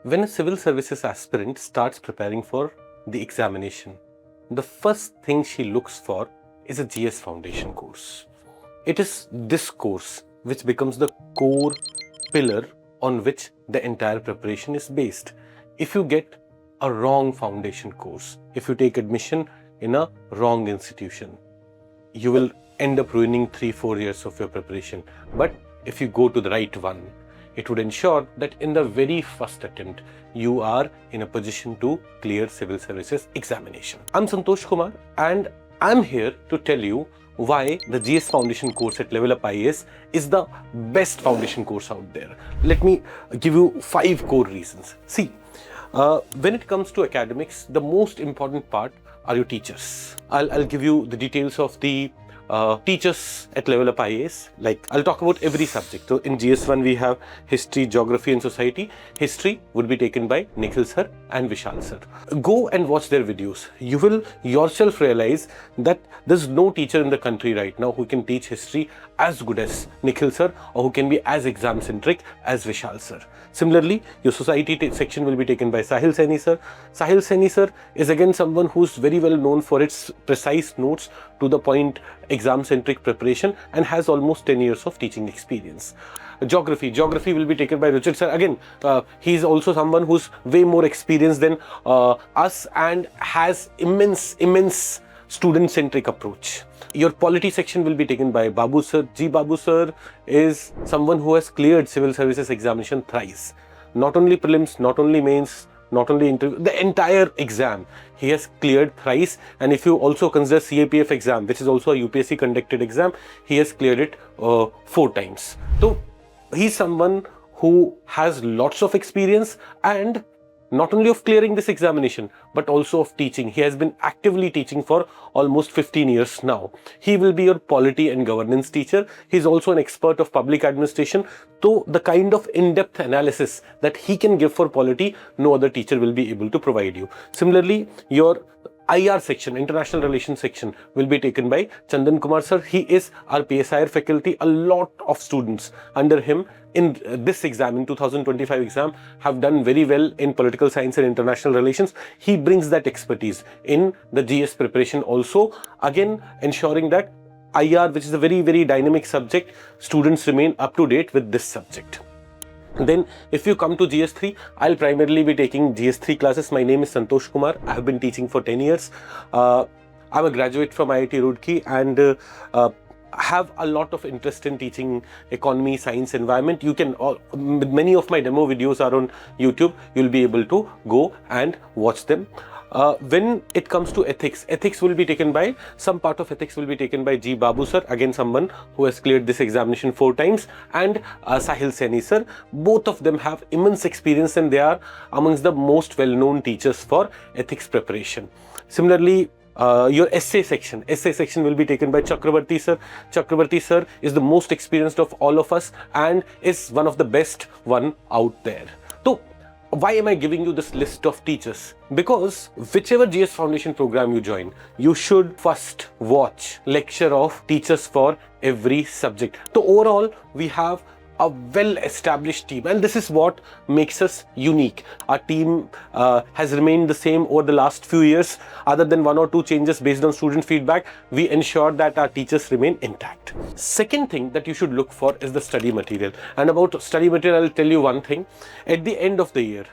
When a civil services aspirant starts preparing for the examination, the first thing she looks for is a GS foundation course. It is this course which becomes the core pillar on which the entire preparation is based. If you get a wrong foundation course, if you take admission in a wrong institution, you will end up ruining 3-4 years of your preparation. But if you go to the right one, it would ensure that in the very first attempt, you are in a position to clear civil services examination. I'm Santosh Kumar and I'm here to tell you why the GS Foundation course at LevelUp IAS is the best foundation course out there. Let me give you 5 core reasons. See, when it comes to academics, the most important part are your teachers. I'll give you the details of the teachers at LevelUp IAS. Like, I'll talk about every subject. So in GS1 we have history, geography and society. History would be taken by Nikhil sir and Vishal sir. Go and watch their videos. You will yourself realize that there's no teacher in the country right now who can teach history as good as Nikhil sir or who can be as exam centric as Vishal sir. Similarly, your society section will be taken by Sahil Saini sir. Sahil Saini sir is again someone who's very well known for its precise notes, to the point exam centric preparation, and has almost 10 years of teaching experience. Geography will be taken by Richard sir. Again, he's also someone who's way more experienced than us and has immense student-centric approach. Your polity section will be taken by Babu sir. Babu sir is someone who has cleared civil services examination thrice. Not only prelims, not only mains, not only interview, the entire exam he has cleared thrice. And if you also consider CAPF exam, which is also a UPSC conducted exam, he has cleared it 4 times. So he's someone who has lots of experience, and not only of clearing this examination, but also of teaching. He has been actively teaching for almost 15 years now. He will be your polity and governance teacher. He's also an expert of public administration. So the kind of in-depth analysis that he can give for polity, no other teacher will be able to provide you. Similarly, your IR section, International Relations section, will be taken by Chandan Kumar sir. He is our PSIR faculty. A lot of students under him in this exam, in 2025 exam, have done very well in political science and international relations. He brings that expertise in the GS preparation also, again ensuring that IR, which is a very dynamic subject, students remain up to date with this subject. Then if you come to GS3, I'll primarily be taking GS3 classes. My name is Santosh Kumar. I have been teaching for 10 years. I'm a graduate from IIT Roorkee and have a lot of interest in teaching economy, science, environment. You can, many of my demo videos are on YouTube. You'll be able to go and watch them. When it comes to ethics will be taken by, some part of ethics will be taken by Babu sir, again someone who has cleared this examination 4 times, and Sahil Saini sir. Both of them have immense experience and they are amongst the most well-known teachers for ethics preparation. Similarly, your essay section will be taken by Chakrabarti sir. Chakrabarti sir is the most experienced of all of us and is one of the best one out there. So, why am I giving you this list of teachers? Because whichever GS Foundation program you join, you should first watch lecture of teachers for every subject. So overall, we have a well-established team, and this is what makes us unique. Our team has remained the same over the last few years. Other than 1 or 2 changes based on student feedback, we ensure that our teachers remain intact. Second thing that you should look for is the study material. And about study material, I'll tell you one thing. At the end of the year,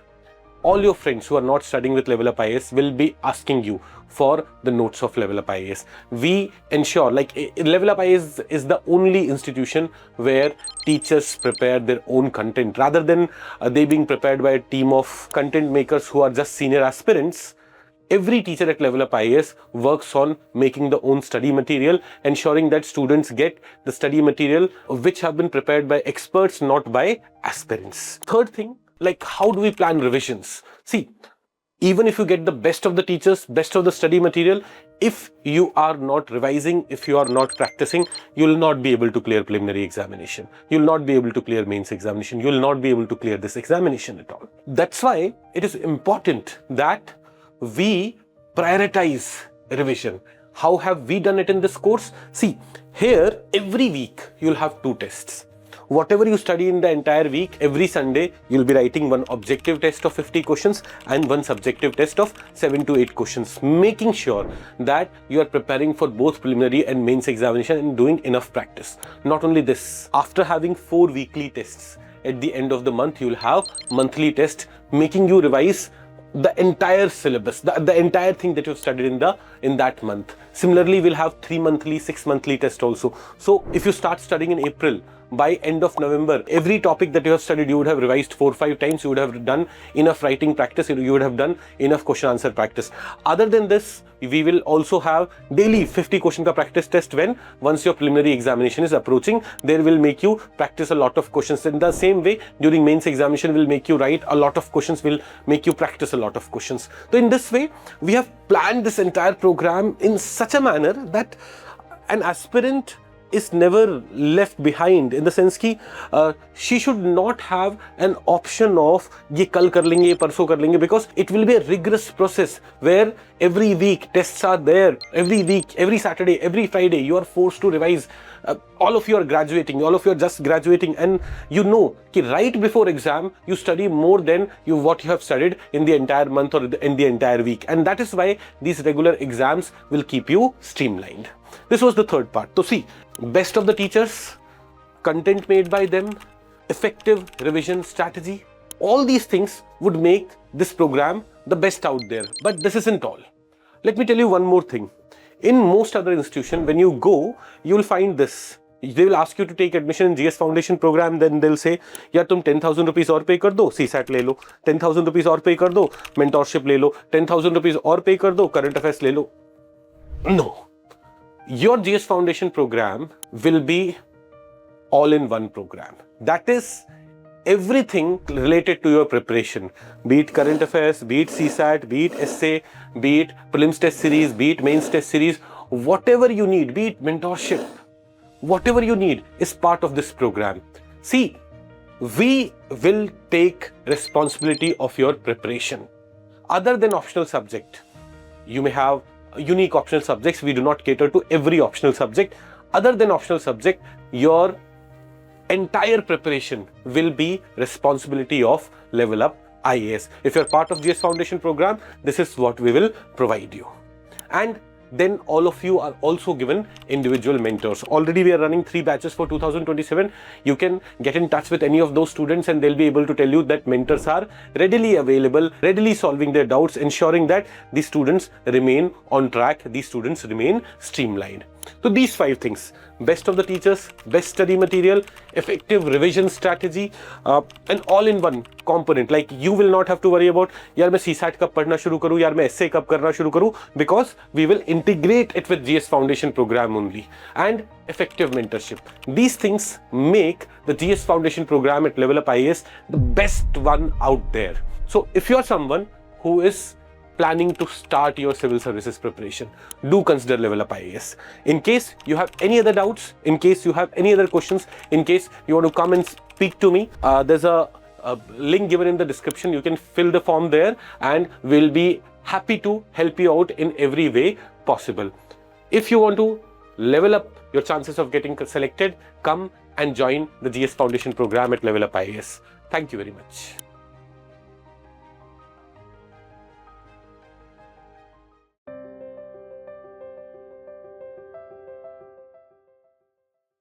all your friends who are not studying with LevelUp IAS will be asking you for the notes of LevelUp IAS. We ensure, like, LevelUp IAS is the only institution where teachers prepare their own content rather than they being prepared by a team of content makers who are just senior aspirants. Every teacher at LevelUp IAS works on making the own study material, ensuring that students get the study material which have been prepared by experts, not by aspirants. Third thing, like, how do we plan revisions? See, even if you get the best of the teachers, best of the study material, if you are not revising, if you are not practicing, you will not be able to clear preliminary examination. You will not be able to clear mains examination. You will not be able to clear this examination at all. That's why it is important that we prioritize revision. How have we done it in this course? See, here every week you'll have 2 tests. whatever you study in the entire week, every Sunday, you'll be writing one objective test of 50 questions and one subjective test of 7 to 8 questions, making sure that you are preparing for both preliminary and mains examination and doing enough practice. Not only this, after having 4 weekly tests, at the end of the month, you'll have monthly test, making you revise the entire syllabus, the entire thing that you've studied in that month. Similarly, we'll have 3 monthly, 6 monthly test also. So if you start studying in April, by end of November, every topic that you have studied, you would have revised 4 or 5 times, you would have done enough writing practice, you would have done enough question answer practice. Other than this, we will also have daily 50 question ka practice test when once your preliminary examination is approaching, there will make you practice a lot of questions. In the same way, during mains examination will make you write a lot of questions, will make you practice a lot of questions. So in this way, we have planned this entire program in such a manner that an aspirant is never left behind, in the sense ki she should not have an option of ye kal kar lenge, ye parso kar lenge, because it will be a rigorous process where every week tests are there, every week, every Saturday, every Friday, you are forced to revise. All of you are graduating, all of you are just graduating, and you know ki right before exam you study more than what you have studied in the entire month or in the entire week, and that is why these regular exams will keep you streamlined. This was the third part. So see, best of the teachers, content made by them, effective revision strategy, all these things would make this program the best out there. But this isn't all. Let me tell you one more thing. In most other institutions, when you go, you will find this. They will ask you to take admission in GS Foundation program, then they'll say, yeah, tum 10,000 rupees aur pay kar do, CSAT le lo, 10,000 rupees aur pay kar do, mentorship le lo, 10,000 rupees aur pay kar do, current affairs le lo. No. Your GS Foundation program will be all-in-one program. That is everything related to your preparation, be it current affairs, be it CSAT, be it essay, be it prelims test series, be it mains test series, whatever you need, be it mentorship, whatever you need is part of this program. See, we will take responsibility of your preparation. Other than optional subject, you may have unique optional subjects. We do not cater to every optional subject. Other than optional subject, your entire preparation will be responsibility of LevelUp IAS. If you're part of GS Foundation program, this is what we will provide you. And then all of you are also given individual mentors. Already we are running 3 batches for 2027. You can get in touch with any of those students and they'll be able to tell you that mentors are readily available, readily solving their doubts, ensuring that the students remain on track, these students remain streamlined. So these 5 things: best of the teachers, best study material, effective revision strategy, an all-in-one component. Like you will not have to worry about, yaar main CSAT kab padhna shuru karu, yaar main essay kab karna shuru karu, because we will integrate it with GS Foundation program only. And effective mentorship. These things make the GS Foundation program at LevelUp IAS the best one out there. So if you are someone who is planning to start your civil services preparation, do consider LevelUp IAS. In case you have any other doubts, in case you have any other questions, in case you want to come and speak to me, there's a link given in the description. You can fill the form there and we'll be happy to help you out in every way possible. If you want to level up your chances of getting selected, come and join the GS Foundation program at LevelUp IAS. Thank you very much.